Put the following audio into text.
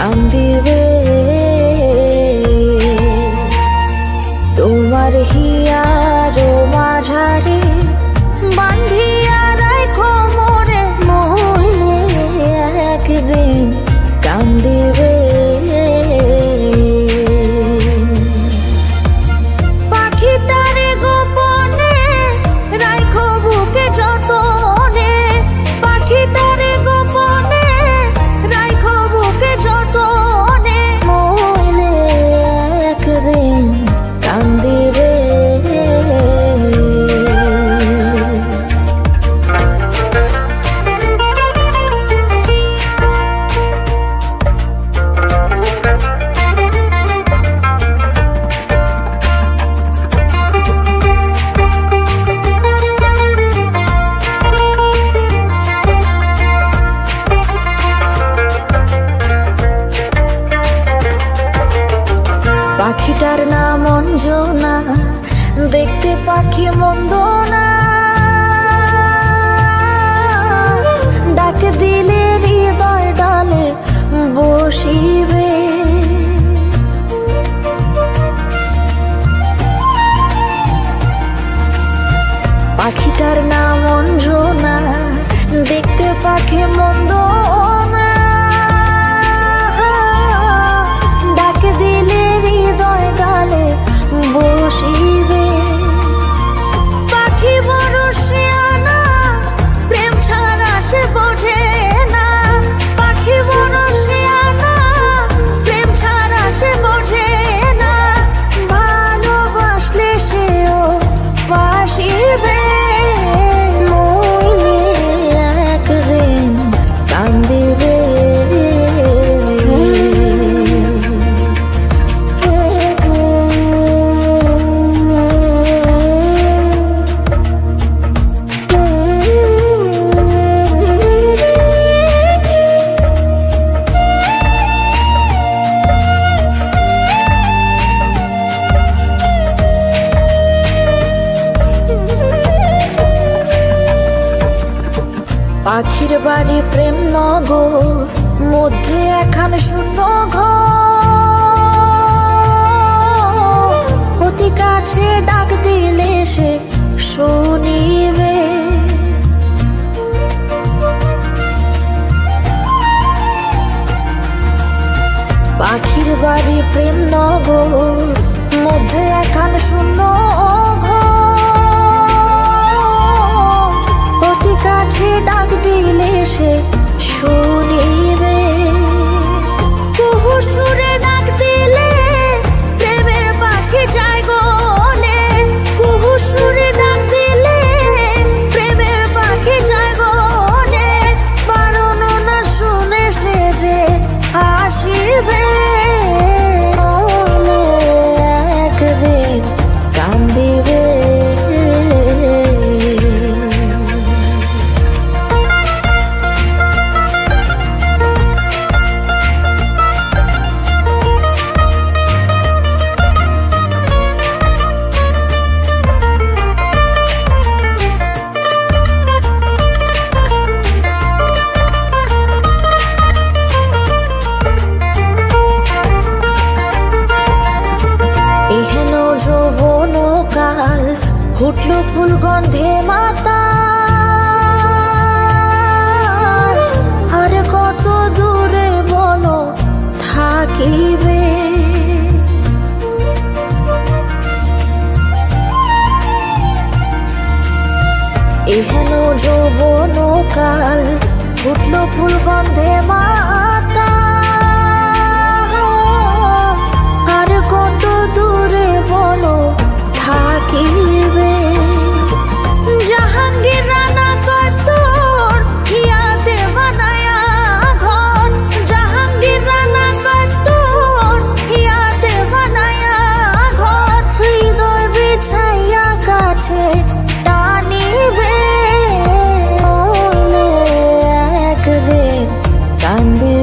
কান্দিবে তোমার হিয়ার মাঝারে বান্ধিয়া রাখো মোরে মইলে একদিন কান্দিবে পাখিটারে গোপনে রাখো বুকে যতনে পাখিটারে গোপনে রাখো বুকে যতনে মইলে একদিন কান্দিবে পাখিটার নাম অঞ্জনা দেখতে পাখি মন্দ না ডাক দিলে হৃদয় ডালে বসিবে পাখিটার নাম অঞ্জনা দেখতে পাখি মন্দ না ডাক দিলে হৃদয় ডালে বসিবে পাখি বড় শিয়ানা প্রেম ছাড়া সে বোঝে না পাখি বড় শিয়ানা প্রেম ছাড়া সে বোঝে না ভালোবাসলে সেও বাসিবে মইলে একদিন কান্দিবে পাখির বাড়ি প্রেম নগর মধ্যে একখান শূন্য ঘর অতি কাছে ডাক দিলে সে শুনিবে পাখির বাড়ি প্রেম নগর মধ্যে একখান শূন্য কাছে ডাক দিলে সে শুনিবে কুহু সুরে ডাক দিলে প্রেমের পাখি যায় গলে কুহু সুরে ডাক দিলে প্রেমের পাখি যায় গলে বারণ না শুনে সে যে আসিবে একদিন কান্দিবে ফুটলো ফুল গন্ধে মাতা আর কত দূরে বলো থাকিবে এহেন যৌবন কাল ফুটলো ফুল গন্ধে মাতা আর কত দূরে বলো থাকিবে জাহাঙ্গীর রানা কত হিয়াতে বানায়া ঘর জাহাঙ্গীর রানা কত হিয়াতে বানায়া ঘর হৃদয় বিছাইয়া কাছে টানিবে একদিন কান্দি